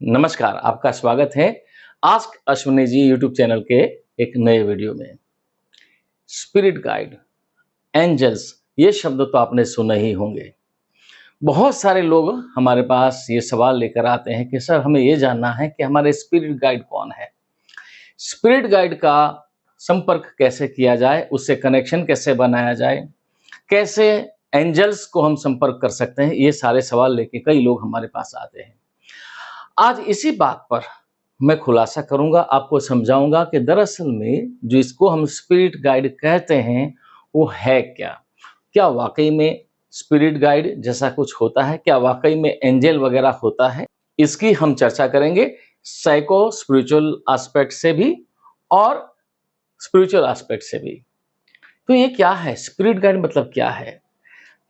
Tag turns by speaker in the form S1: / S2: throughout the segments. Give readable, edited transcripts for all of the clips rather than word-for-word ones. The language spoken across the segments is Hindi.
S1: नमस्कार, आपका स्वागत है ask Ashwini ji YouTube channel के एक नए वीडियो में। स्पिरिट गाइड, एंजल्स, ये शब्द तो आपने सुने ही होंगे। बहुत सारे लोग हमारे पास ये सवाल लेकर आते हैं कि सर हमें ये जानना है कि हमारे स्पिरिट गाइड कौन है? स्पिरिट गाइड का संपर्क कैसे किया जाए? उससे कनेक्शन कैसे बनाया जाए? कैसे एंजल्स को हम संपर्क कर सकते हैं? ये सारे सवाल लेके कई लोग हमारे पास आते हैं। आज इसी बात पर मैं खुलासा करूंगा, आपको समझाऊंगा कि दरअसल में जो इसको हम स्पिरिट गाइड कहते हैं वो है क्या? क्या वाकई में स्पिरिट गाइड जैसा कुछ होता है? क्या वाकई में एंजल वगैरह होता है? इसकी हम चर्चा करेंगे साइको स्पिरिचुअल एस्पेक्ट से भी और स्पिरिचुअल एस्पेक्ट से भी। तो ये क्या है? स्पिरिट गाइड मतलब क्या है?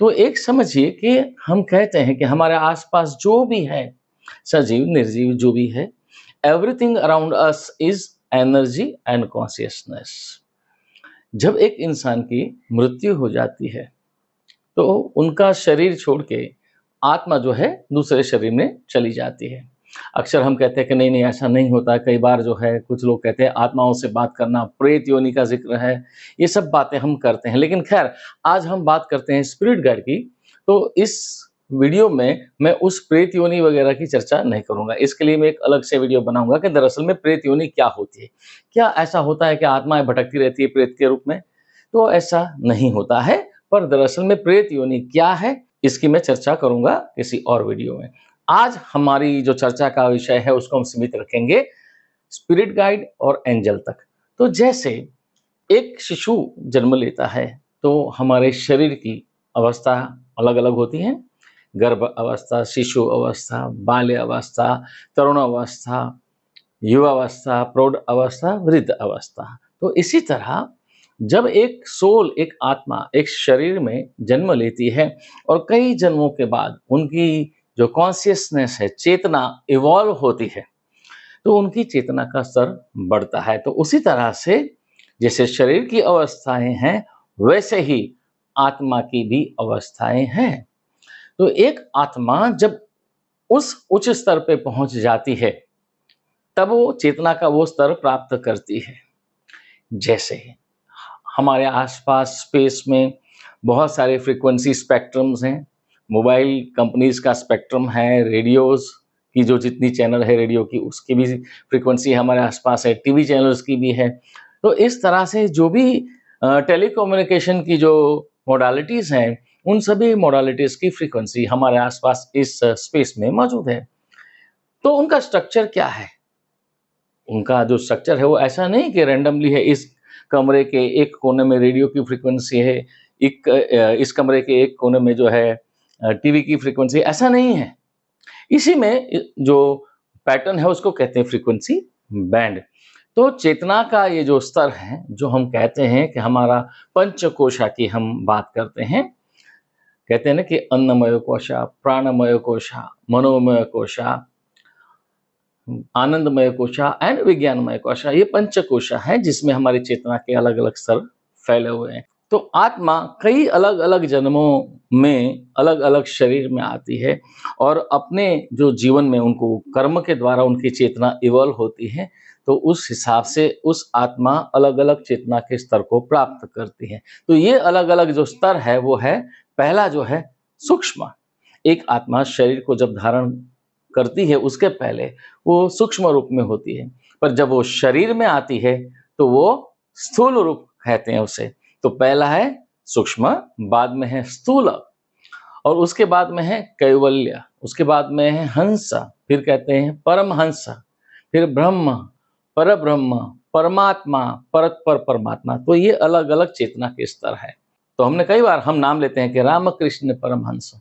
S1: तो एक समझिए कि हम कहते हैं कि हमारे आसपास जो भी है, सजीव निर्जीव जो भी है, everything around us is energy and consciousness. जब एक इंसान की मृत्यु हो जाती है तो उनका शरीर छोड़ के आत्मा जो है दूसरे शरीर में चली जाती है। अक्सर हम कहते हैं कि नहीं नहीं ऐसा नहीं होता। कई बार जो है कुछ लोग कहते हैं आत्माओं से बात करना, प्रेत योनि का जिक्र है, ये सब बातें हम करते हैं। लेकिन खैर, आज हम बात करते हैं स्पिरिट गाइड की। तो इस वीडियो में मैं उस प्रेत योनि वगैरह की चर्चा नहीं करूंगा। इसके लिए मैं एक अलग से वीडियो बनाऊंगा कि दरअसल में प्रेत योनि क्या होती है। क्या ऐसा होता है कि आत्माएं भटकती रहती है प्रेत के रूप में? तो ऐसा नहीं होता है। पर दरअसल में प्रेत योनि क्या है, इसकी मैं चर्चा करूंगा किसी और वीडियो में। आज हमारी जो चर्चा का विषय है उसको हम सीमित रखेंगे स्पिरिट गाइड और एंजल तक। तो जैसे एक शिशु जन्म लेता है तो हमारे शरीर की अवस्था अलग अलग होती है। गर्भ अवस्था, शिशु अवस्था, बाल्य अवस्था, तरुण अवस्था, युवावस्था, प्रौढ़ अवस्था, वृद्ध अवस्था। तो इसी तरह जब एक सोल, एक आत्मा एक शरीर में जन्म लेती है और कई जन्मों के बाद उनकी जो कॉन्शियसनेस है, चेतना इवॉल्व होती है, तो उनकी चेतना का स्तर बढ़ता है। तो उसी तरह से जैसे शरीर की अवस्थाएं हैं वैसे ही आत्मा की भी अवस्थाएं हैं। तो एक आत्मा जब उस उच्च स्तर पे पहुंच जाती है तब वो चेतना का वो स्तर प्राप्त करती है। जैसे हमारे आसपास स्पेस में बहुत सारे फ्रीक्वेंसी स्पेक्ट्रम्स हैं। मोबाइल कंपनीज का स्पेक्ट्रम है, रेडियोस की जो जितनी चैनल है रेडियो की उसकी भी फ्रीक्वेंसी हमारे आसपास है, टीवी चैनल्स की भी है। तो इस तरह से जो भी टेलीकम्युनिकेशन की जो मोडालिटीज़ हैं, उन सभी मोडालिटीज़ की फ्रीक्वेंसी हमारे आसपास इस स्पेस में मौजूद है। तो उनका स्ट्रक्चर क्या है? उनका जो स्ट्रक्चर है वो ऐसा नहीं कि रैंडमली है, इस कमरे के एक कोने में रेडियो की फ्रीक्वेंसी है, इस कमरे के एक कोने में जो है टीवी की फ्रीक्वेंसी, ऐसा नहीं है। इसी में जो पैटर्न है उसको कहते हैं फ्रीक्वेंसी बैंड। तो चेतना का ये जो स्तर है, जो हम कहते हैं कि हमारा पंचकोशा की हम बात करते हैं, कहते हैं ना कि अन्नमय कोशा, प्राणमय कोशा, मनोमय कोशा, आनंदमय कोशा एंड विज्ञानमय कोशा, ये पंचकोशा है जिसमें हमारी चेतना के अलग अलग स्तर फैले हुए हैं। तो आत्मा कई अलग अलग जन्मों में अलग अलग शरीर में आती है और अपने जो जीवन में उनको कर्म के द्वारा उनकी चेतना इवॉल्व होती है। तो उस हिसाब से उस आत्मा अलग अलग चेतना के स्तर को प्राप्त करती है। तो ये अलग अलग जो स्तर है वो है, पहला जो है सूक्ष्म। एक आत्मा शरीर को जब धारण करती है उसके पहले वो सूक्ष्म रूप में होती है, पर जब वो शरीर में आती है तो वो स्थूल रूप कहते हैं उसे। तो पहला है सूक्ष्म, बाद में है स्थूल, और उसके बाद में है कैवल्य, उसके बाद में है हंस, फिर कहते हैं परमहंस, फिर ब्रह्म, परब्रह्म, परमात्मा, परतपर परमात्मा। तो ये अलग अलग चेतना के स्तर है। तो हमने कई बार हम नाम लेते हैं कि रामकृष्ण परमहंस,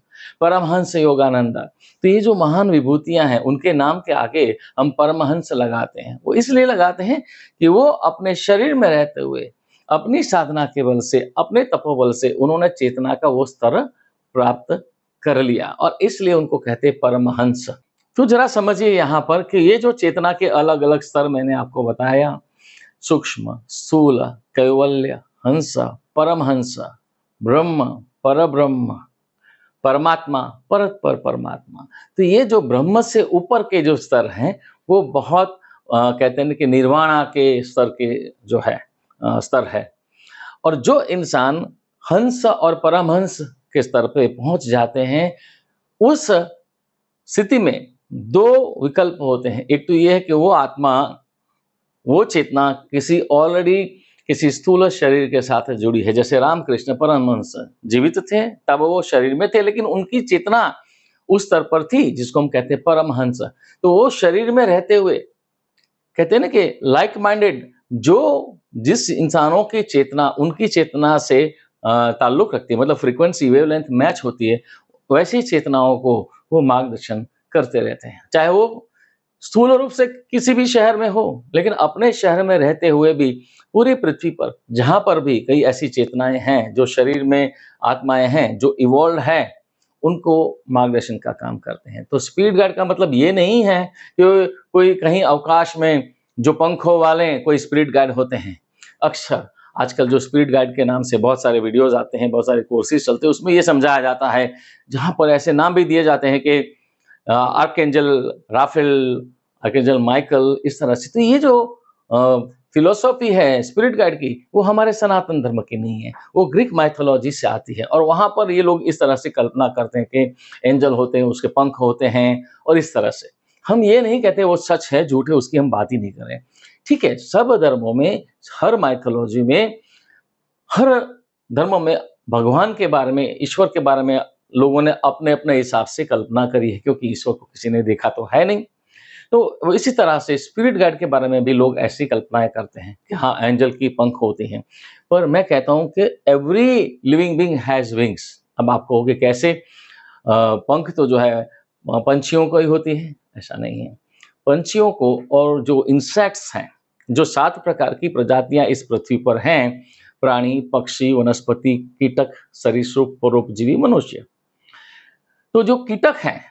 S1: परमहंस योगानंद। तो ये जो महान विभूतियां हैं उनके नाम के आगे हम परमहंस लगाते हैं। वो इसलिए लगाते हैं कि वो अपने शरीर में रहते हुए अपनी साधना के बल से, अपने तपोबल से उन्होंने चेतना का वो स्तर प्राप्त कर लिया और इसलिए उनको कहते हैं परमहंस। तो जरा समझिए यहाँ पर कि ये जो चेतना के अलग अलग स्तर मैंने आपको बताया, सूक्ष्म, स्थूल, कैवल्य, हंस, परमहंस, ब्रह्म, परब्रह्म, परमात्मा, परत पर परमात्मा। तो ये जो ब्रह्म से ऊपर के जो स्तर हैं, वो बहुत कहते हैं ना कि निर्वाणा के स्तर के जो है स्तर है। और जो इंसान हंस और परमहंस के स्तर पे पहुँच जाते हैं, उस स्थिति में 2 विकल्प होते हैं। एक तो ये है कि वो आत्मा, वो चेतना किसी स्थूल शरीर के साथ जुड़ी है। जैसे रामकृष्ण परमहंस जीवित थे, तब वो शरीर में थे, लेकिन उनकी चेतना उस स्तर पर थी जिसको हम कहते हैं परमहंस। तो वो शरीर में रहते हुए कहते हैं ना कि लाइक माइंडेड, जो जिस इंसानों की चेतना उनकी चेतना से ताल्लुक रखती है, मतलब फ्रीक्वेंसी वेवलेंथ मैच होती है, वैसी चेतनाओं को वो मार्गदर्शन करते रहते हैं। चाहे वो स्थूल रूप से किसी भी शहर में हो, लेकिन अपने शहर में रहते हुए भी पूरी पृथ्वी पर जहाँ पर भी कई ऐसी चेतनाएं हैं, जो शरीर में आत्माएं हैं, जो इवॉल्व हैं, उनको मार्गदर्शन का काम करते हैं। तो स्पिरिट गाइड का मतलब ये नहीं है कि कोई कहीं अवकाश में जो पंखों वाले कोई स्पिरिट गाइड होते हैं। अक्सर आजकल जो स्पिरिट गाइड के नाम से बहुत सारे वीडियोस आते हैं, बहुत सारे कोर्सेज चलते हैं, उसमें ये समझाया जाता है, जहाँ पर ऐसे नाम भी दिए जाते हैं कि आर्कएंजल राफेल, आर्कएंजल माइकल, इस तरह से। तो ये जो फिलॉसफी है स्पिरिट गाइड की, वो हमारे सनातन धर्म की नहीं है, वो ग्रीक माइथोलॉजी से आती है। और वहाँ पर ये लोग इस तरह से कल्पना करते हैं कि एंजल होते हैं, उसके पंख होते हैं, और इस तरह से। हम ये नहीं कहते वो सच है झूठ है, उसकी हम बात ही नहीं करें। ठीक है, सब धर्मों में, हर माइथोलॉजी में, हर धर्म में भगवान के बारे में, ईश्वर के बारे में लोगों ने अपने अपने हिसाब से कल्पना करी है, क्योंकि ईश्वर को किसी ने देखा तो है नहीं। तो इसी तरह से स्पिरिट गाइड के बारे में भी लोग ऐसी कल्पनाएं करते हैं कि हाँ, एंजल की पंख होती हैं। पर मैं कहता हूं कि every living being has wings. अब आप कहोगे कैसे? पंख तो जो है पंछियों को ही होती है, ऐसा नहीं है। पंछियों को, और जो इंसेक्ट्स हैं, जो 7 प्रकार की प्रजातियां इस पृथ्वी पर हैं, प्राणी, पक्षी, वनस्पति, कीटक, सरीसृप, परोपजीवी, मनुष्य। तो जो कीटक हैं,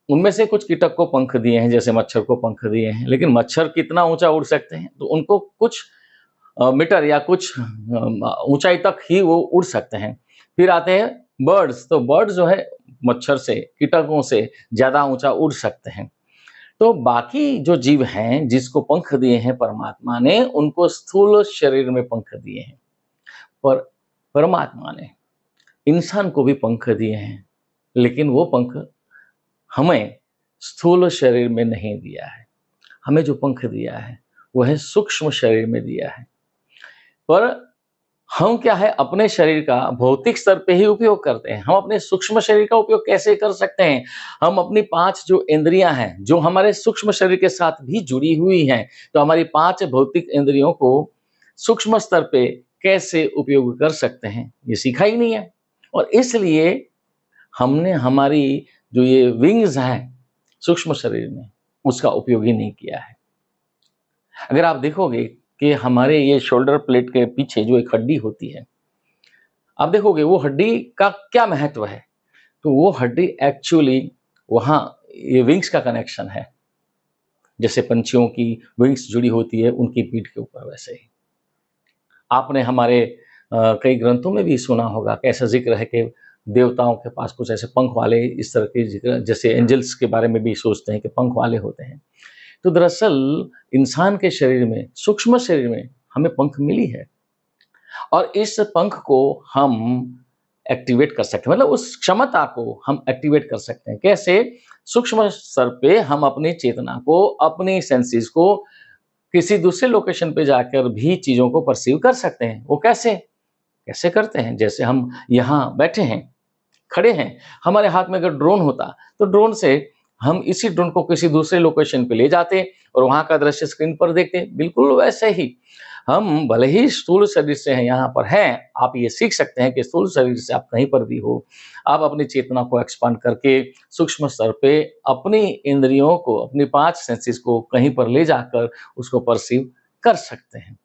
S1: उनमें से कुछ कीटक को पंख दिए हैं, जैसे मच्छर को पंख दिए हैं, लेकिन मच्छर कितना ऊंचा उड़ सकते हैं? तो उनको कुछ मीटर या कुछ ऊंचाई तक ही वो उड़ सकते हैं। फिर आते हैं बर्ड्स। तो बर्ड्स जो है मच्छर से, कीटकों से ज़्यादा ऊंचा उड़ सकते हैं। तो बाकी जो जीव हैं, जिसको पंख दिए हैं परमात्मा ने, उनको स्थूल शरीर में पंख दिए हैं। पर परमात्मा ने इंसान को भी पंख दिए हैं, लेकिन वो पंख हमें स्थूल शरीर में नहीं दिया है। हमें जो पंख दिया है वो है सूक्ष्म शरीर में दिया है। पर हम क्या है, अपने शरीर का भौतिक स्तर पे ही उपयोग करते हैं। हम अपने सूक्ष्म शरीर का उपयोग कैसे कर सकते हैं? हम अपनी 5 जो इंद्रियां हैं, जो हमारे सूक्ष्म शरीर के साथ भी जुड़ी हुई हैं, तो हमारी 5 भौतिक इंद्रियों को सूक्ष्म स्तर पे कैसे उपयोग कर सकते हैं, ये सीखा ही नहीं है। और इसलिए हमने हमारी जो ये विंग्स हैं सूक्ष्म शरीर में, उसका उपयोग ही नहीं किया है। अगर आप देखोगे कि हमारे ये शोल्डर प्लेट के पीछे जो एक हड्डी होती है, आप देखोगे वो हड्डी का क्या महत्व है। तो वो हड्डी एक्चुअली वहाँ ये विंग्स का कनेक्शन है। जैसे पंछियों की विंग्स जुड़ी होती है उनकी पीठ के ऊपर, वैसे ही आपने हमारे कई ग्रंथों में भी सुना होगा कि ऐसा जिक्र है कि देवताओं के पास कुछ ऐसे पंख वाले, इस तरह के जिक्र, जैसे एंजल्स के बारे में भी सोचते हैं कि पंख वाले होते हैं। तो दरअसल इंसान के शरीर में, सूक्ष्म शरीर में हमें पंख मिली है, और इस पंख को हम एक्टिवेट कर सकते हैं, मतलब उस क्षमता को हम एक्टिवेट कर सकते हैं। कैसे? सूक्ष्म स्तर पे हम अपनी चेतना को, अपनी सेंसेस को किसी दूसरे लोकेशन पे जाकर भी चीज़ों को परसीव कर सकते हैं। वो कैसे? कैसे करते हैं? जैसे हम यहाँ बैठे हैं, खड़े हैं, हमारे हाथ में अगर ड्रोन होता, तो ड्रोन से हम इसी ड्रोन को किसी दूसरे लोकेशन पे ले जाते और वहाँ का दृश्य स्क्रीन पर देखते। बिल्कुल वैसे ही हम भले ही स्थूल शरीर से हैं, यहाँ पर हैं, आप ये सीख सकते हैं कि स्थूल शरीर से आप कहीं पर भी हो, आप अपनी चेतना को एक्सपांड करके सूक्ष्म स्तर पे अपनी इंद्रियों को, अपनी 5 सेंसेस को कहीं पर ले जाकर उसको परसीव कर सकते हैं।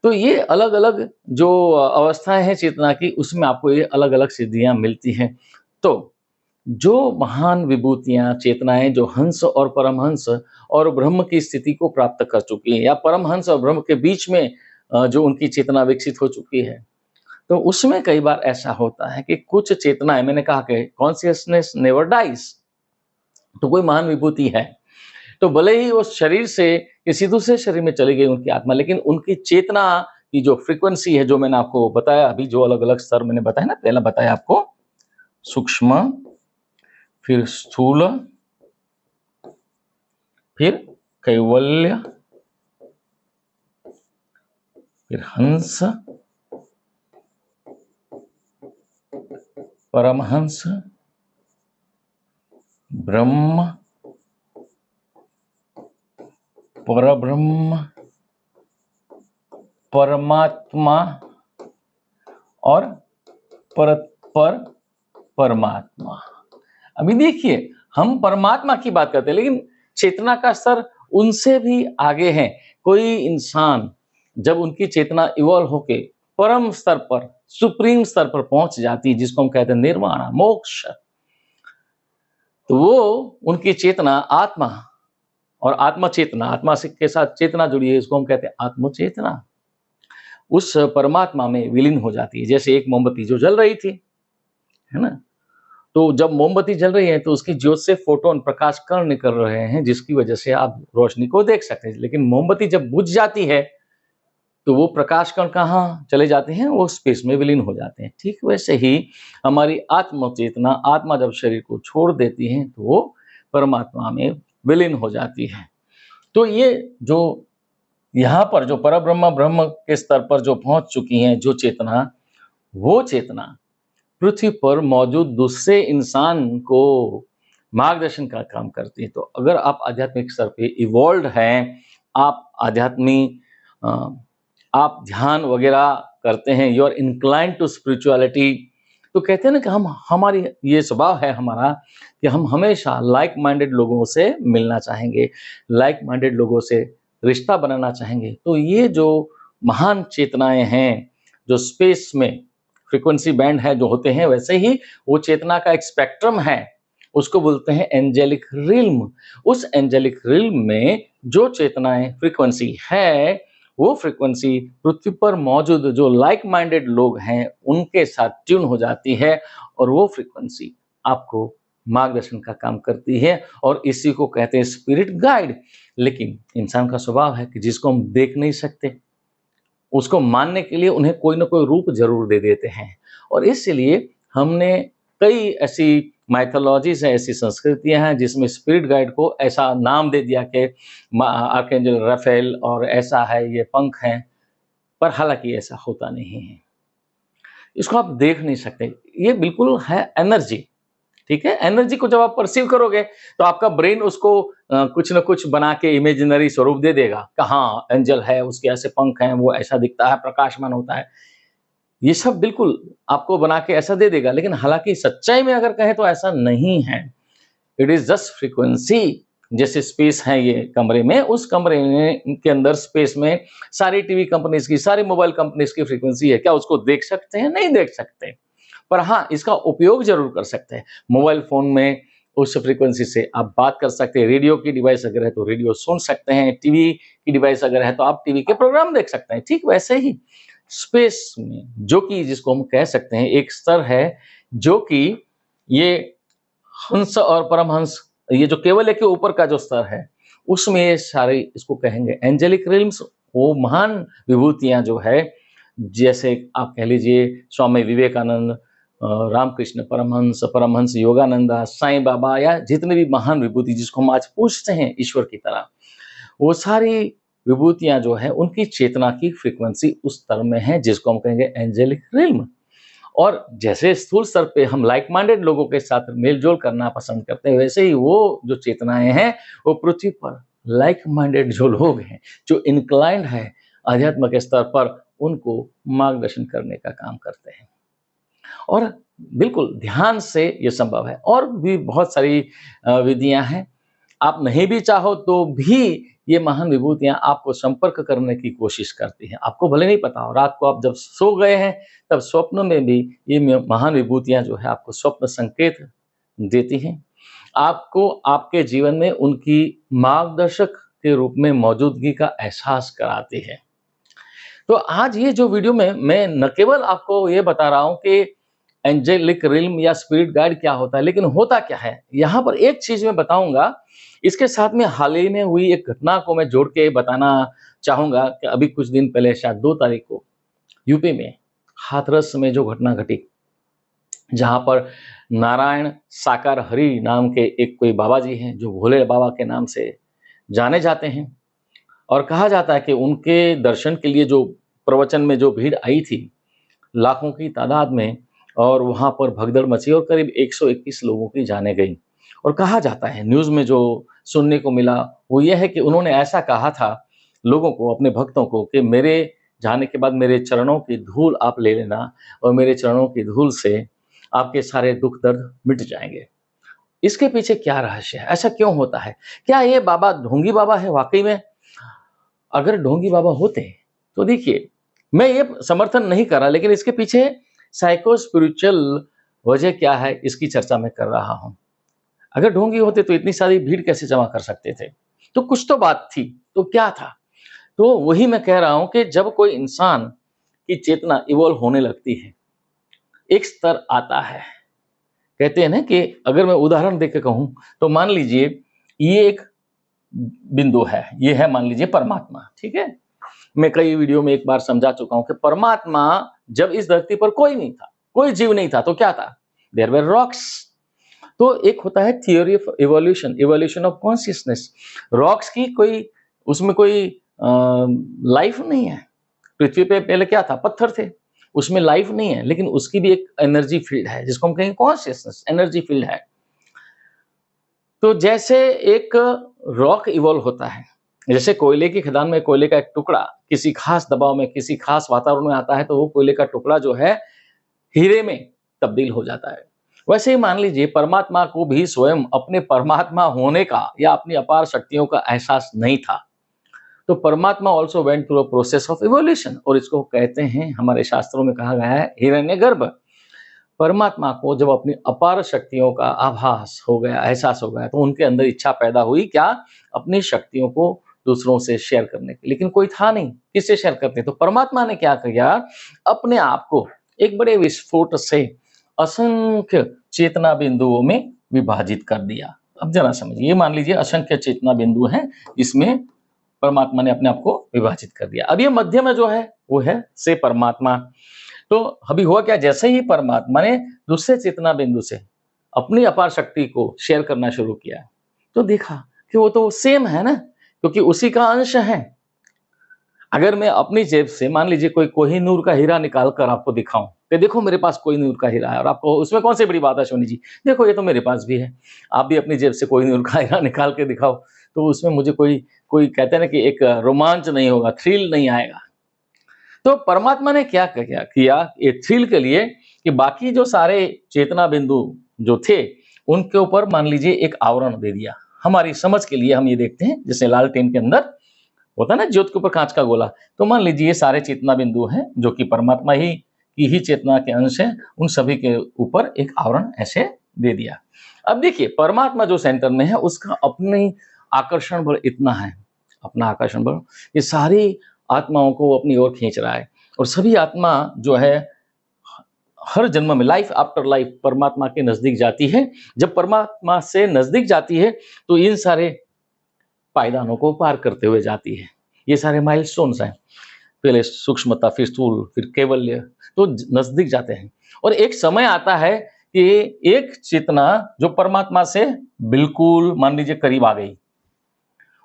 S1: तो ये अलग-अलग जो अवस्थाएँ हैं चेतना की, उसमें आपको ये अलग-अलग सिद्धियाँ मिलती हैं। तो जो महान विभूतियाँ, चेतनाएँ जो हंस और परमहंस और ब्रह्म की स्थिति को प्राप्त कर चुकी हैं, या परमहंस और ब्रह्म के बीच में जो उनकी चेतना विकसित हो चुकी है, तो उसमें कई बार ऐसा होता है कि कुछ चेतनाएं, मैंने कहा कि कॉन्शियसनेस नेवर डाइज, तो कोई महान विभूति है, तो भले ही उस शरीर से किसी दूसरे शरीर में चली गई उनकी आत्मा, लेकिन उनकी चेतना की जो फ्रीक्वेंसी है, जो मैंने आपको बताया अभी, जो अलग अलग स्तर मैंने बताया ना, पहला बताया आपको सूक्ष्म, फिर स्थूल, फिर कैवल्य, फिर हंस, परमहंस, ब्रह्म, परब्रह्म, परमात्मा और परमात्मा। अभी देखिए, हम परमात्मा की बात करते हैं, लेकिन चेतना का स्तर उनसे भी आगे है। कोई इंसान जब उनकी चेतना इवॉल्व होके परम स्तर पर, सुप्रीम स्तर पर पहुंच जाती है, जिसको हम कहते हैं निर्वाण, मोक्ष, तो वो उनकी चेतना आत्मा और आत्मा चेतना, आत्मा से के साथ चेतना जुड़ी है, इसको हम कहते हैं आत्मचेतना, उस परमात्मा में विलीन हो जाती है। जैसे एक मोमबत्ती जो जल रही थी, है ना, तो जब मोमबत्ती जल रही है तो उसकी ज्योत से फोटोन, प्रकाश कण निकल रहे हैं, जिसकी वजह से आप रोशनी को देख सकते हैं। लेकिन मोमबत्ती जब बुझ जाती है तो वो प्रकाश कण कहाँ चले जाते हैं? वो स्पेस में विलीन हो जाते हैं। ठीक वैसे ही हमारी आत्मचेतना, आत्मा जब शरीर को छोड़ देती है तो वो परमात्मा में विलीन हो जाती है। तो ये जो यहाँ पर जो परब्रह्म, ब्रह्म के स्तर पर जो पहुंच चुकी हैं जो चेतना, वो चेतना पृथ्वी पर मौजूद दूसरे इंसान को मार्गदर्शन का काम करती है। तो अगर आप आध्यात्मिक स्तर पे इवॉल्व हैं, आप आध्यात्मिक आप ध्यान वगैरह करते हैं, you are inclined to spirituality, तो कहते हैं ना कि हमारी ये स्वभाव है हमारा कि हम हमेशा लाइक माइंडेड लोगों से मिलना चाहेंगे, लाइक माइंडेड लोगों से रिश्ता बनाना चाहेंगे। तो ये जो महान चेतनाएं हैं, जो स्पेस में फ्रीक्वेंसी बैंड है जो होते हैं, वैसे ही वो चेतना का एक स्पेक्ट्रम है, उसको बोलते हैं एंजेलिक रिल्म। उस एंजेलिक रिल्म में जो चेतनाएं फ्रीक्वेंसी है, वो फ्रीक्वेंसी पृथ्वी पर मौजूद जो लाइक माइंडेड लोग हैं उनके साथ ट्यून हो जाती है, और वो फ्रीक्वेंसी आपको मार्गदर्शन का काम करती है, और इसी को कहते हैं स्पिरिट गाइड। लेकिन इंसान का स्वभाव है कि जिसको हम देख नहीं सकते, उसको मानने के लिए उन्हें कोई ना कोई रूप जरूर दे देते हैं, और इसलिए हमने कई ऐसी माइथोलॉजीज हैं, ऐसी संस्कृतियां हैं जिसमें स्पिरिट गाइड को ऐसा नाम दे दिया कि आर्कएंजल राफेल और ऐसा है, ये पंख हैं, पर हालांकि ऐसा होता नहीं है। इसको आप देख नहीं सकते, ये बिल्कुल है एनर्जी। ठीक है, एनर्जी को जब आप परसीव करोगे तो आपका ब्रेन उसको कुछ ना कुछ बना के इमेजिनरी स्वरूप दे देगा कि हाँ एंजल है, उसके ऐसे पंख हैं, वो ऐसा दिखता है, प्रकाशमान होता है, ये सब बिल्कुल आपको बना के ऐसा दे देगा। लेकिन हालांकि सच्चाई में अगर कहें तो ऐसा नहीं है, इट इज जस्ट फ्रीक्वेंसी। जैसे स्पेस है ये कमरे में, उस कमरे में के अंदर स्पेस में सारी टीवी कंपनीज की, सारी मोबाइल कंपनीज की फ्रीक्वेंसी है। क्या उसको देख सकते हैं? नहीं देख सकते, पर हाँ इसका उपयोग जरूर कर सकते हैं। मोबाइल फोन में उस फ्रीक्वेंसी से आप बात कर सकते हैं, रेडियो की डिवाइस अगर है तो रेडियो सुन सकते हैं, टीवी की डिवाइस अगर है तो आप टीवी के प्रोग्राम देख सकते हैं। ठीक वैसे ही स्पेस में जो कि जिसको हम कह सकते हैं एक स्तर है, जो कि ये हंस और परमहंस, ये जो केवल के ऊपर का जो स्तर है, उसमें ये सारे इसको कहेंगे एंजेलिक रिल्म्स। वो महान विभूतियां जो है, जैसे आप कह लीजिए स्वामी विवेकानंद, रामकृष्ण परमहंस, परमहंस योगानंदा, साईं बाबा, या जितने भी महान विभूति जिसको हम आज पूछते हैं ईश्वर की तरह, वो सारी विभूतियां जो है उनकी चेतना की फ्रीक्वेंसी उस स्तर में है जिसको हम कहेंगे एंजेलिक रिल्म। और जैसे स्थूल स्तर पे हम लाइक माइंडेड लोगों के साथ मेलजोल करना पसंद करते हैं, वैसे ही वो जो चेतनाएं हैं वो पृथ्वी पर लाइक माइंडेड जो लोग हैं, जो इंक्लाइंड है अध्यात्म के स्तर पर, उनको मार्गदर्शन करने का काम करते हैं। और बिल्कुल ध्यान से ये संभव है। और भी बहुत सारी विधियां हैं, आप नहीं भी चाहो तो भी ये महान विभूतियां आपको संपर्क करने की कोशिश करती हैं। आपको भले नहीं पता हो, रात को आप जब सो गए हैं तब स्वप्न में भी ये महान विभूतियां जो है आपको स्वप्न संकेत देती हैं, आपको आपके जीवन में उनकी मार्गदर्शक के रूप में मौजूदगी का एहसास कराती है। तो आज ये जो वीडियो में मैं न केवल आपको ये बता रहा हूँ कि एंजेलिक रिल्म या स्पिरिट गाइड क्या होता है, लेकिन होता क्या है? यहाँ पर एक चीज़ मैं बताऊँगा, इसके साथ में हाल ही में हुई एक घटना को मैं जोड़ के बताना चाहूँगा कि अभी कुछ दिन पहले शायद 2 तारीख को यूपी में हाथरस में जो घटना घटी, जहाँ पर नारायण साकार हरि नाम के एक कोई बाबा जी हैं, जो भोले बाबा के नाम से जाने जाते हैं। और कहा जाता है कि उनके दर्शन के लिए जो प्रवचन में जो भीड़ आई थी, लाखों की तादाद में, और वहाँ पर भगदड़ मची और करीब 121 लोगों की जानें गई। और कहा जाता है, न्यूज़ में जो सुनने को मिला वो ये है कि उन्होंने ऐसा कहा था लोगों को, अपने भक्तों को, कि मेरे जाने के बाद मेरे चरणों की धूल आप ले लेना और मेरे चरणों की धूल से आपके सारे दुख दर्द मिट जाएंगे। इसके पीछे क्या रहस्य है? ऐसा क्यों होता है? क्या ये बाबा ढोंगी बाबा है वाकई में? अगर ढोंगी बाबा होते तो देखिए, मैं ये समर्थन नहीं कर रहा, लेकिन इसके पीछे साइको स्पिरिचुअल वजह क्या है इसकी चर्चा मैं कर रहा हूं। अगर ढोंगी होते तो इतनी सारी भीड़ कैसे जमा कर सकते थे? तो कुछ तो बात थी। तो क्या था? तो वही मैं कह रहा हूं कि जब कोई इंसान की चेतना इवॉल्व होने लगती है, एक स्तर आता है। कहते हैं ना कि अगर मैं उदाहरण देकर कहूं तो मान लीजिए ये एक बिंदु है, ये है मान लीजिए परमात्मा, ठीक है। मैं कई वीडियो में एक बार समझा चुका हूं कि परमात्मा जब इस धरती पर कोई नहीं था, कोई जीव नहीं था, तो क्या था? There were rocks. तो एक होता है theory of evolution, evolution of consciousness. Rocks की कोई, उसमें कोई लाइफ नहीं है। पृथ्वी पे पहले क्या था? पत्थर थे, उसमें लाइफ नहीं है, लेकिन उसकी भी एक एनर्जी फील्ड है जिसको हम कहेंगे कॉन्शियसनेस, एनर्जी फील्ड है। तो जैसे एक रॉक इवॉल्व होता है, जैसे कोयले की खदान में कोयले का एक टुकड़ा किसी खास दबाव में, किसी खास वातावरण में आता है, तो वो कोयले का टुकड़ा जो है हीरे में तब्दील हो जाता है। वैसे ही मान लीजिए परमात्मा को भी स्वयं अपने परमात्मा होने का या अपनी अपार शक्तियों का एहसास नहीं था। तो परमात्मा also went through a process of evolution, और इसको कहते हैं, हमारे शास्त्रों में कहा गया है, हिरण्यगर्भ। परमात्मा को जब अपनी अपार शक्तियों का आभास हो गया, एहसास हो गया, तो उनके अंदर इच्छा पैदा हुई क्या? अपनी शक्तियों को दूसरों से शेयर करने की। लेकिन कोई था नहीं, किससे शेयर करते? तो परमात्मा ने क्या किया? अपने आप को एक बड़े विस्फोट से असंख्य चेतना बिंदुओं में विभाजित कर दिया। अब जरा समझिए, ये मान लीजिए असंख्य चेतना बिंदु हैं, इसमें परमात्मा ने अपने आप को विभाजित कर दिया। अब ये मध्य में जो है वो है से परमात्मा। तो अभी हुआ क्या? जैसे ही परमात्मा ने दूसरे चेतना बिंदु से अपनी अपार शक्ति को शेयर करना शुरू किया, तो देखा कि वो तो सेम है ना, क्योंकि उसी का अंश है। अगर मैं अपनी जेब से मान लीजिए कोई कोहिनूर का हीरा निकाल कर आपको दिखाऊं कि देखो मेरे पास कोहिनूर का हीरा है, और आपको उसमें कौन सी बड़ी बात है सोनी जी, देखो ये तो मेरे पास भी है, आप भी अपनी जेब से कोहिनूर का हीरा निकाल के दिखाओ, तो उसमें मुझे कोई कोई कहते हैं ना कि एक रोमांच नहीं होगा, थ्रिल नहीं आएगा। तो परमात्मा ने क्या किया ये थ्रिल के लिए, कि बाकी जो सारे चेतना बिंदु जो थे उनके ऊपर मान लीजिए एक आवरण दे दिया। हमारी समझ के लिए हम ये देखते हैं, जैसे लालटेन के अंदर होता है ना ज्योत के ऊपर कांच का गोला, तो मान लीजिए ये सारे चेतना बिंदु हैं जो कि परमात्मा ही की ही चेतना के अंश है, उन सभी के ऊपर एक आवरण ऐसे दे दिया। अब देखिए परमात्मा जो सेंटर में है उसका अपनी आकर्षण बल इतना है, अपना आकर्षण बल, ये सारी आत्माओं को अपनी ओर खींच रहा है, और सभी आत्मा जो है हर जन्म में लाइफ आफ्टर लाइफ परमात्मा के नजदीक जाती है। जब परमात्मा से नजदीक जाती है तो इन सारे पायदानों को पार करते हुए जाती है। ये सारे माइलस्टोन्स हैं, पहले सूक्ष्मता, फिर स्थूल, फिर कैवल्य, तो नजदीक जाते हैं। और एक समय आता है कि एक चेतना जो परमात्मा से बिल्कुल मान लीजिए करीब आ गई।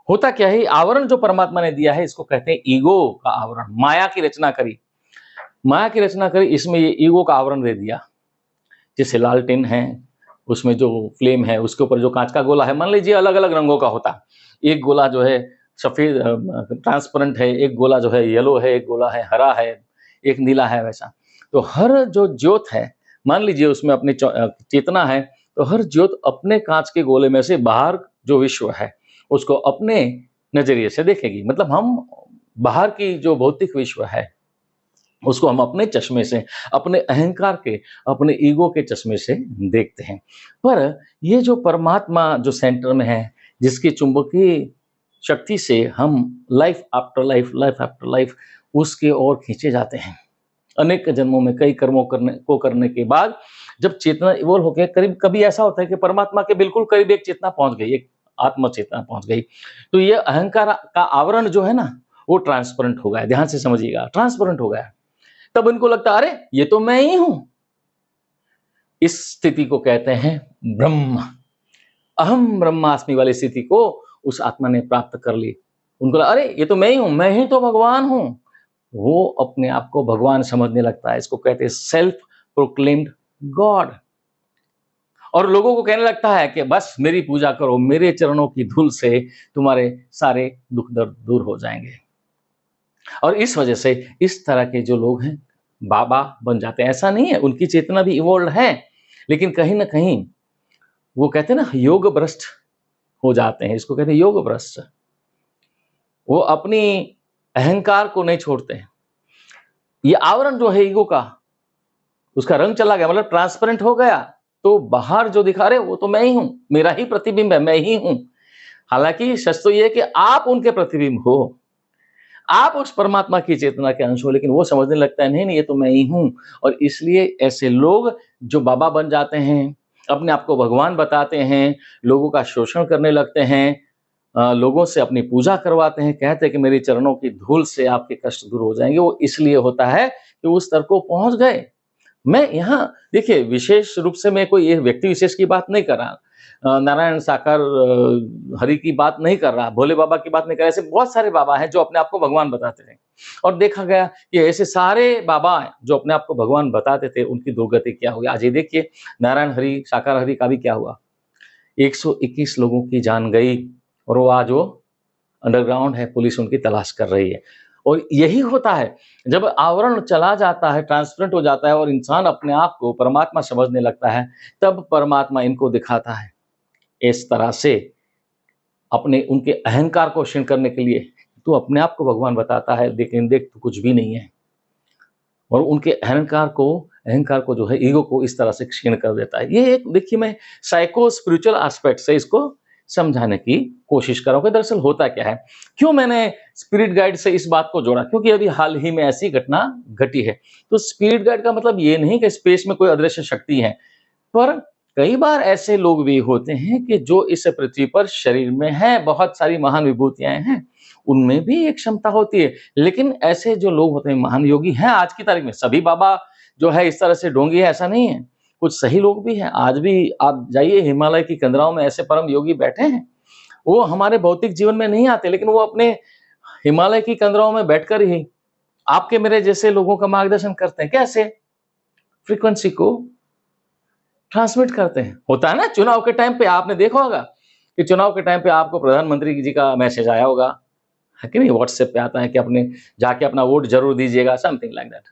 S1: होता क्या है, आवरण जो परमात्मा ने दिया है इसको कहते हैं ईगो का आवरण। माया की रचना करी, माया की रचना करी, इसमें ये ईगो का आवरण दे दिया। जैसे लालटेन है, उसमें जो फ्लेम है उसके ऊपर जो कांच का गोला है, मान लीजिए अलग अलग रंगों का होता है। एक गोला जो है सफेद ट्रांसपेरेंट है, एक गोला जो है येलो है, एक गोला है हरा है, एक नीला है, वैसा। तो हर जो ज्योत है मान लीजिए उसमें अपनी चेतना है, तो हर ज्योत अपने कांच के गोले में से बाहर जो विश्व है उसको अपने नजरिए से देखेगी। मतलब हम बाहर की जो भौतिक विश्व है उसको हम अपने चश्मे से, अपने अहंकार के, अपने ईगो के चश्मे से देखते हैं। पर ये जो परमात्मा जो सेंटर में है, जिसकी चुंबकीय शक्ति से हम लाइफ आफ्टर लाइफ उसके ओर खींचे जाते हैं। अनेक जन्मों में कई कर्मों करने के बाद जब चेतना इवॉल्व होकर करीब कभी ऐसा होता है कि परमात्मा के बिल्कुल करीब एक चेतना पहुंच गई, एक आत्म चेतना पहुंच गई, तो ये अहंकार का आवरण जो है ना वो ट्रांसपेरेंट हो गया। ध्यान से समझिएगा, ट्रांसपेरेंट हो गया। तब इनको लगता है अरे ये तो मैं ही हूं। इस स्थिति को कहते हैं ब्रह्म। अहम ब्रह्मास्मि वाली स्थिति को उस आत्मा ने प्राप्त कर ली। उनको लगा अरे ये तो मैं ही हूं, मैं ही तो भगवान हूं। वो अपने आप को भगवान समझने लगता है। इसको कहते हैं सेल्फ प्रोक्लेम्ड गॉड। और लोगों को कहने लगता है कि बस मेरी पूजा करो, मेरे चरणों की धूल से तुम्हारे सारे दुख दर्द दूर हो जाएंगे। और इस वजह से इस तरह के जो लोग हैं बाबा बन जाते हैं। ऐसा नहीं है, उनकी चेतना भी इवॉल्व है, लेकिन कहीं ना कहीं वो कहते हैं ना योग भ्रष्ट हो जाते हैं। इसको कहते हैं योग भ्रष्ट। वो अपनी अहंकार को नहीं छोड़ते हैं। ये आवरण जो है ईगो का, उसका रंग चला गया, मतलब ट्रांसपेरेंट हो गया, तो बाहर जो दिखा रहे वो तो मैं ही हूं, मेरा ही प्रतिबिंब है, मैं ही हूं। हालांकि सच तो ये कि आप उनके प्रतिबिंब हो, आप उस परमात्मा की चेतना के अंश हो, लेकिन वो समझने लगता है नहीं नहीं ये तो मैं ही हूं। और इसलिए ऐसे लोग जो बाबा बन जाते हैं, अपने आप को भगवान बताते हैं, लोगों का शोषण करने लगते हैं, लोगों से अपनी पूजा करवाते हैं, कहते हैं कि मेरे चरणों की धूल से आपके कष्ट दूर हो जाएंगे। वो इसलिए होता है कि उस स्तर को पहुंच गए। मैं यहाँ देखिए विशेष रूप से मैं कोई ये व्यक्ति विशेष की बात नहीं कर रहा, नारायण साकार हरि की बात नहीं कर रहा, भोले बाबा की बात नहीं कर रहा। ऐसे बहुत सारे बाबा हैं जो अपने आप को भगवान बताते थे, और देखा गया कि ऐसे सारे बाबा जो अपने आप को भगवान बताते थे उनकी दुर्गति क्या हुई। आज ये देखिए नारायण हरि साकार हरि का भी क्या हुआ। 121 लोगों की जान गई, और वो आज वो अंडरग्राउंड है, पुलिस उनकी तलाश कर रही है। और यही होता है जब आवरण चला जाता है, ट्रांसपेरेंट हो जाता है और इंसान अपने आप को परमात्मा समझने लगता है, तब परमात्मा इनको दिखाता है इस तरह से अपने उनके अहंकार को क्षीण करने के लिए। तू अपने आप को भगवान बताता है, लेकिन देख तू कुछ भी नहीं है। और उनके अहंकार को जो है ईगो को इस तरह से क्षीण कर देता है। ये एक देखिए मैं साइको स्पिरिचुअल एस्पेक्ट से इसको समझाने की कोशिश कर रहा हूं कि दरअसल होता क्या है। क्यों मैंने स्पिरिट गाइड से इस बात को जोड़ा, क्योंकि अभी हाल ही में ऐसी घटना घटी है। तो स्पिरिट गाइड का मतलब ये नहीं कि स्पेस में कोई अदृश्य शक्ति है, पर कई बार ऐसे लोग भी होते हैं कि जो इस पृथ्वी पर शरीर में है, बहुत सारी महान विभूतियां हैं, उनमें भी एक क्षमता होती है। लेकिन ऐसे जो लोग होते हैं महान योगी हैं, आज की तारीख में सभी बाबा जो है इस तरह से ढोंगी है ऐसा नहीं है, कुछ सही लोग भी हैं। आज भी आप जाइए हिमालय की कंदराओं में ऐसे परम योगी बैठे हैं, वो हमारे भौतिक जीवन में नहीं आते, लेकिन वो अपने हिमालय की कंदराओं में बैठकर ही आपके मेरे जैसे लोगों का मार्गदर्शन करते हैं। कैसे? फ्रीक्वेंसी को ट्रांसमिट करते हैं। होता है ना चुनाव के टाइम पे, आपने देखा होगा कि चुनाव के टाइम पे आपको प्रधानमंत्री जी का मैसेज आया होगा, है कि नहीं? व्हाट्सएप पे आता है कि अपने जाके अपना वोट जरूर दीजिएगा, समथिंग लाइक दैट।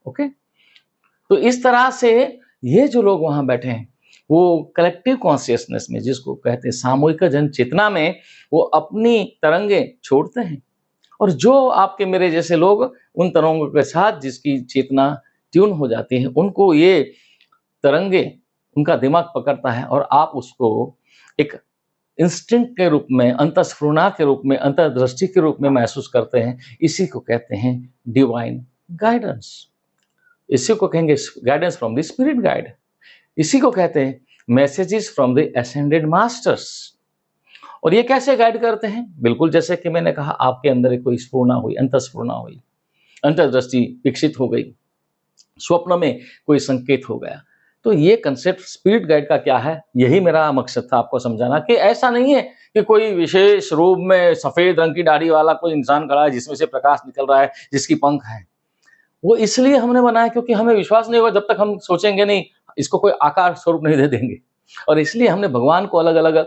S1: ओके, तो इस तरह से ये जो लोग वहां बैठे हैं वो कलेक्टिव कॉन्शियसनेस में, जिसको कहते हैं सामूहिक जन चेतना में, वो अपनी तरंगे छोड़ते हैं। और जो आपके मेरे जैसे लोग उन तरंगों के साथ जिसकी चेतना ट्यून हो जाती है, उनको ये तरंगे उनका दिमाग पकड़ता है, और आप उसको एक इंस्टिंक्ट के रूप में, अंतःस्फुरणा के रूप में, अंतर्दृष्टि के रूप में महसूस करते हैं। इसी को कहते हैं डिवाइन गाइडेंस। इसी को कहेंगे guidance from the spirit guide. इसी को कहते हैं messages from the ascended masters. और ये कैसे गाइड करते हैं? बिल्कुल जैसे कि मैंने कहा, आपके अंदर एक कोई स्फुरणा हुई, अंतःस्फुरणा हुई, अंतर्दृष्टि विकसित हो गई, स्वप्न में कोई संकेत हो गया। तो ये कंसेप्ट स्पिरिट गाइड का क्या है, यही मेरा मकसद था आपको समझाना, कि ऐसा नहीं है कि कोई विशेष रूप में सफेद रंग की दाढ़ी वाला कोई इंसान खड़ा है जिसमें से प्रकाश निकल रहा है, जिसकी पंख है। वो इसलिए हमने बनाया क्योंकि हमें विश्वास नहीं होगा जब तक हम सोचेंगे नहीं, इसको कोई आकार स्वरूप नहीं दे देंगे। और इसलिए हमने भगवान को अलग अलग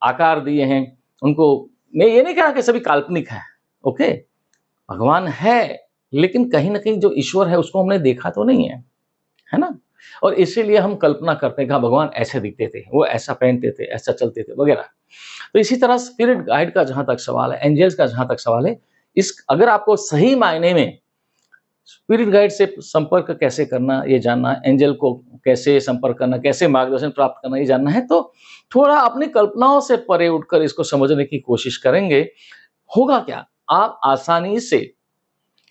S1: आकार दिए हैं। उनको मैं ये नहीं कहा कि सभी काल्पनिक है, ओके, भगवान है, लेकिन कहीं ना कहीं जो ईश्वर है उसको हमने देखा तो नहीं है ना। और इसीलिए हम कल्पना करते हैं कि भगवान ऐसे दिखते थे, वो ऐसा पहनते थे, ऐसा चलते थे वगैरह। तो इसी तरह स्पिरिट गाइड का जहां तक सवाल है, एंजल्स का जहां तक सवाल है, इस अगर आपको सही मायने में स्पिरिट गाइड से संपर्क कैसे करना ये जानना, एंजल को कैसे संपर्क करना, कैसे मार्गदर्शन प्राप्त करना ये जानना है, तो थोड़ा अपनी कल्पनाओं से परे उठकर इसको समझने की कोशिश करेंगे। होगा क्या, आप आसानी से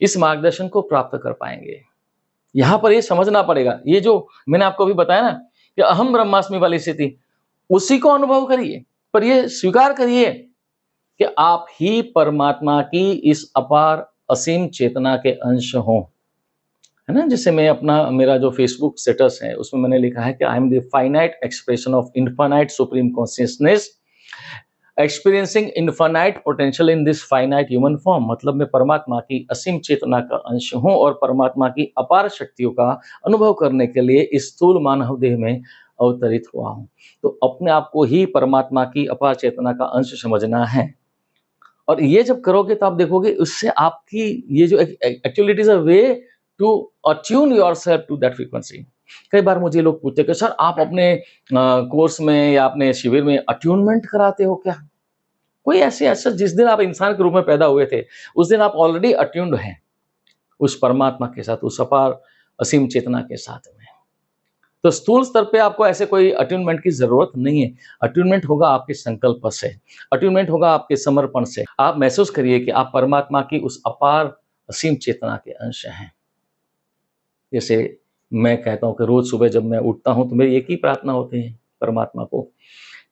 S1: इस मार्गदर्शन को प्राप्त कर पाएंगे। यहां पर ये समझना पड़ेगा, ये जो मैंने आपको अभी बताया ना कि अहम ब्रह्मास्मि वाली स्थिति, उसी को अनुभव करिए, पर ये स्वीकार करिए कि आप ही परमात्मा की इस अपार असीम चेतना के अंश हो, है ना। जैसे मैं अपना मेरा जो फेसबुक स्टेटस है उसमें मैंने लिखा है कि I am the finite expression of infinite supreme consciousness experiencing infinite potential in this finite human form. मतलब मैं परमात्मा की असीम चेतना का अंश हूं और परमात्मा की अपार शक्तियों का अनुभव करने के लिए इस स्थूल मानव देह में अवतरित हुआ हूं। तो अपने आप को ही परमात्मा की अपार चेतना का अंश समझना है, और ये जब करोगे तो आप देखोगे उससे आपकी ये जो actually it is a way to attune yourself to that frequency. कई बार मुझे लोग पूछते हैं कि सर आप अपने कोर्स में या अपने शिविर में अट्यूनमेंट कराते हो क्या? कोई ऐसे ऐसा जिस दिन आप इंसान के रूप में पैदा हुए थे उस दिन आप ऑलरेडी अट्यून्ड हैं उस परमात्मा के साथ, उस अपार असीम चेतना के साथ में। तो स्थूल स्तर पे आपको ऐसे कोई अट्यूनमेंट की जरूरत नहीं है। अट्यूनमेंट होगा आपके संकल्प से, अट्यूनमेंट होगा आपके समर्पण से। आप महसूस करिए कि आप परमात्मा की उस अपार असीम चेतना के अंश हैं। जैसे मैं कहता हूँ कि रोज सुबह जब मैं उठता हूँ तो मेरी एक ही प्रार्थना होती है परमात्मा को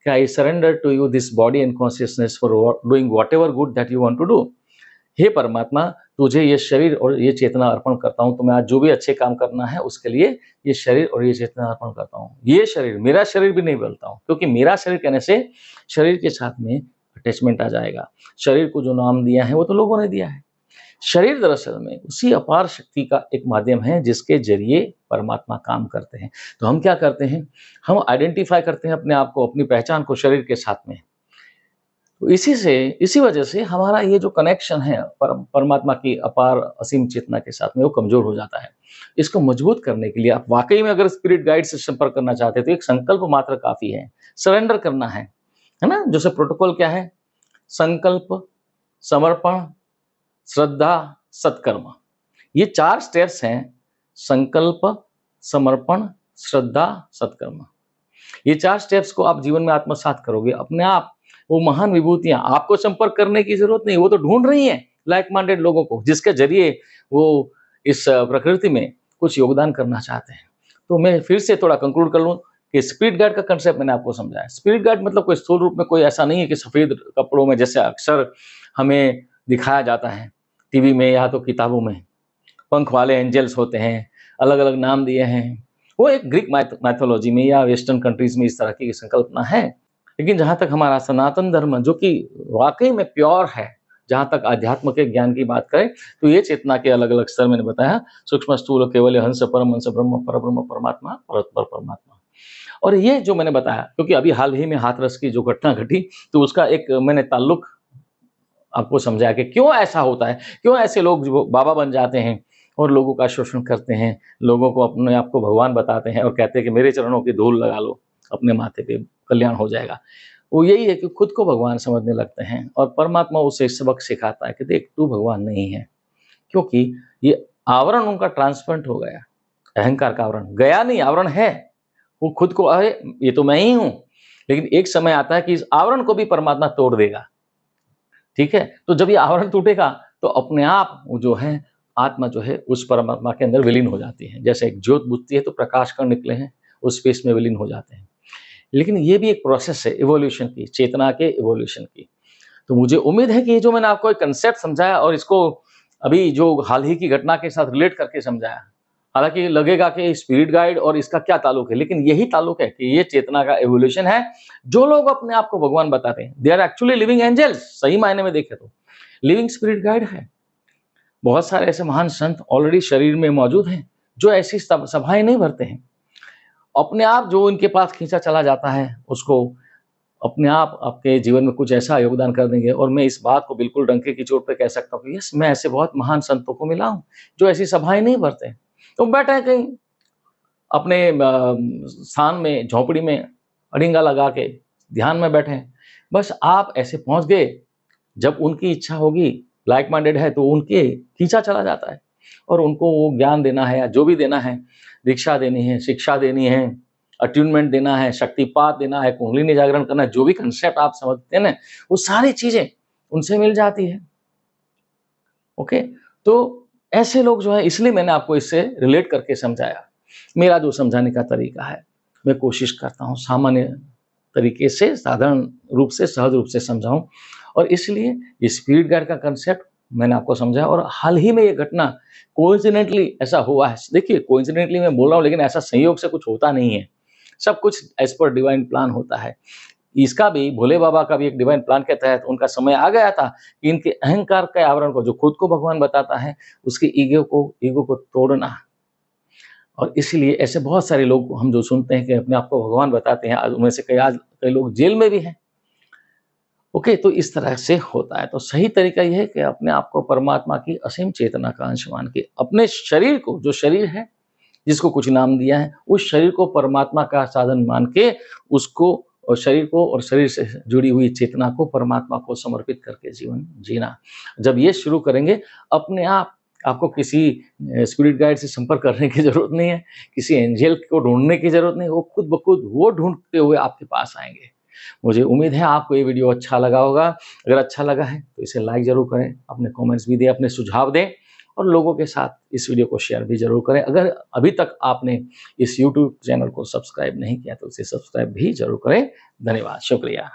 S1: कि I surrender to you this body and consciousness for doing whatever good that you want to do. हे परमात्मा, तुझे ये शरीर और ये चेतना अर्पण करता हूँ। तो मैं आज जो भी अच्छे काम करना है उसके लिए ये शरीर और ये चेतना अर्पण करता हूँ। ये शरीर, मेरा शरीर भी नहीं बदलता हूँ, क्योंकि मेरा शरीर कहने से शरीर के साथ में अटैचमेंट आ जाएगा। शरीर को जो नाम दिया है वो तो लोगों ने दिया है। शरीर दरअसल में उसी अपार शक्ति का एक माध्यम है जिसके जरिए परमात्मा काम करते हैं। तो हम क्या करते हैं, हम आइडेंटिफाई करते हैं अपने आप को, अपनी पहचान को शरीर के साथ में। तो इसी वजह से हमारा ये जो कनेक्शन है परमात्मा की अपार असीम चेतना के साथ में वो कमजोर हो जाता है। इसको मजबूत करने के लिए आप वाकई में अगर स्पिरिट गाइड से संपर्क करना चाहते हैं तो एक संकल्प मात्र काफी है, सरेंडर करना है ना। जैसे प्रोटोकॉल क्या है, संकल्प, समर्पण, श्रद्धा, सत्कर्म। ये 4 स्टेप्स हैं, संकल्प, समर्पण, श्रद्धा, सत्कर्म। ये 4 स्टेप्स को आप जीवन में आत्मसात करोगे, अपने आप वो महान विभूतियां, आपको संपर्क करने की जरूरत नहीं, वो तो ढूंढ रही हैं लाइक माइंडेड लोगों को जिसके जरिए वो इस प्रकृति में कुछ योगदान करना चाहते हैं। तो मैं फिर से थोड़ा कंक्लूड कर लूं कि स्पिरिट गाइड का कंसेप्ट मैंने आपको समझाया। स्पिरिट गाइड मतलब कोई स्थूल रूप में कोई ऐसा नहीं है कि सफेद कपड़ों में जैसे अक्सर हमें दिखाया जाता है टीवी में या तो किताबों में, पंख वाले एंजल्स होते हैं, अलग अलग नाम दिए हैं। वो एक ग्रीक मैथोलॉजी में या वेस्टर्न कंट्रीज में इस तरह की संकल्पना है। लेकिन जहाँ तक हमारा सनातन धर्म जो कि वाकई में प्योर है, जहाँ तक आध्यात्म के ज्ञान की बात करें तो ये चेतना के अलग अलग स्तर मैंने बताया, सूक्ष्म, स्थूल, केवल, हंस, परम हंस, ब्रह्म, परब्रह्म, परमात्मा, परस्पर परमात्मा। और ये जो मैंने बताया, क्योंकि अभी हाल ही में हाथरस की जो घटना घटी तो उसका एक मैंने ताल्लुक आपको समझाया कि क्यों ऐसा होता है, क्यों ऐसे लोग जो बाबा बन जाते हैं और लोगों का शोषण करते हैं, लोगों को अपने आप को भगवान बताते हैं और कहते हैं कि मेरे चरणों की धूल लगा लो अपने माथे पे, कल्याण हो जाएगा। वो यही है कि खुद को भगवान समझने लगते हैं और परमात्मा उसे सबक सिखाता है कि देख तू भगवान नहीं है, क्योंकि ये आवरण उनका ट्रांसपेरेंट हो गया। अहंकार का आवरण गया नहीं, आवरण है। वो खुद को अरे ये तो मैं ही हूं, लेकिन एक समय आता है कि इस आवरण को भी परमात्मा तोड़ देगा। ठीक है, तो जब ये आवरण टूटेगा तो अपने आप वो जो है आत्मा जो है उस परमात्मा के अंदर विलीन हो जाती है। जैसे एक ज्योत बुझती है तो प्रकाश कण निकले हैं, उस स्पेस में विलीन हो जाते हैं। लेकिन ये भी एक प्रोसेस है इवोल्यूशन की, चेतना के इवोल्यूशन की। तो मुझे उम्मीद है कि ये जो मैंने आपको एक कंसेप्ट समझाया और इसको अभी जो हाल ही की घटना के साथ रिलेट करके समझाया, हालांकि लगेगा कि स्पिरिट गाइड और इसका क्या ताल्लुक है, लेकिन यही ताल्लुक है कि ये चेतना का एवोल्यूशन है। जो लोग अपने आप को भगवान बताते हैं they are actually living angels, सही मायने में देखे तो लिविंग स्पिरिट गाइड है। बहुत सारे ऐसे महान संत ऑलरेडी शरीर में मौजूद हैं जो ऐसी सभाएं नहीं भरते हैं, अपने आप जो इनके पास खींचा चला जाता है उसको अपने आप आपके जीवन में कुछ ऐसा योगदान कर देंगे। और मैं इस बात को बिल्कुल डंके की चोट पे कह सकता हूँ कि यस, मैं ऐसे बहुत महान संतों को मिला हूँ जो ऐसी सभाएं नहीं भरते। तो बैठे हैं कहीं अपने स्थान में, झोपड़ी में अड़िंगा लगा के ध्यान में बैठे हैं, बस आप ऐसे पहुंच गए, जब उनकी इच्छा होगी, लाइक माइंडेड है तो उनके खींचा चला जाता है और उनको वो ज्ञान देना है या जो भी देना है, दीक्षा देनी है, शिक्षा देनी है, अट्यूनमेंट देना है, शक्तिपात देना है, कुंडलिनी जागरण करना है, जो भी कंसेप्ट आप समझते हैं ना, वो सारी चीजें उनसे मिल जाती है। ओके, तो ऐसे लोग जो है, इसलिए मैंने आपको इससे रिलेट करके समझाया। मेरा जो समझाने का तरीका है, मैं कोशिश करता हूँ सामान्य तरीके से, साधारण रूप से, सहज रूप से समझाऊँ, और इसलिए ये स्पिरिट गाइड का कंसेप्ट मैंने आपको समझाया। और हाल ही में ये घटना कोइंसिडेंटली ऐसा हुआ है। देखिए, कोइंसिडेंटली मैं बोल रहा हूँ, लेकिन ऐसा संयोग से कुछ होता नहीं है। सब कुछ एज़ पर डिवाइन प्लान होता है। इसका भी, भोले बाबा का भी एक डिवाइन प्लान के तहत उनका समय आ गया था कि इनके अहंकार के आवरण को, जो खुद को भगवान बताता है, उसके ईगो को तोड़ना। और इसीलिए ऐसे बहुत सारे लोग हम जो सुनते हैं कि अपने आप को भगवान बताते हैं, आज उनमें से कई लोग जेल में भी हैं। ओके, तो इस तरह से होता है। तो सही तरीका ये है कि अपने आप को परमात्मा की असीम चेतना का अंश मान के, अपने शरीर को, जो शरीर है, जिसको कुछ नाम दिया है, उस शरीर को परमात्मा का साधन मान के, उसको, और शरीर को और शरीर से जुड़ी हुई चेतना को परमात्मा को समर्पित करके जीवन जीना। जब ये शुरू करेंगे, अपने आप आपको किसी स्पिरिट गाइड से संपर्क करने की ज़रूरत नहीं है, किसी एंजल को ढूँढने की ज़रूरत नहीं, वो खुद ब खुद वो ढूँढते हुए आपके पास आएँगे। मुझे उम्मीद है आपको ये वीडियो अच्छा लगा होगा। अगर अच्छा लगा है तो इसे लाइक ज़रूर करें, अपने कमेंट्स भी दें, अपने सुझाव दें, और लोगों के साथ इस वीडियो को शेयर भी ज़रूर करें। अगर अभी तक आपने इस यूट्यूब चैनल को सब्सक्राइब नहीं किया तो इसे सब्सक्राइब भी ज़रूर करें। धन्यवाद, शुक्रिया।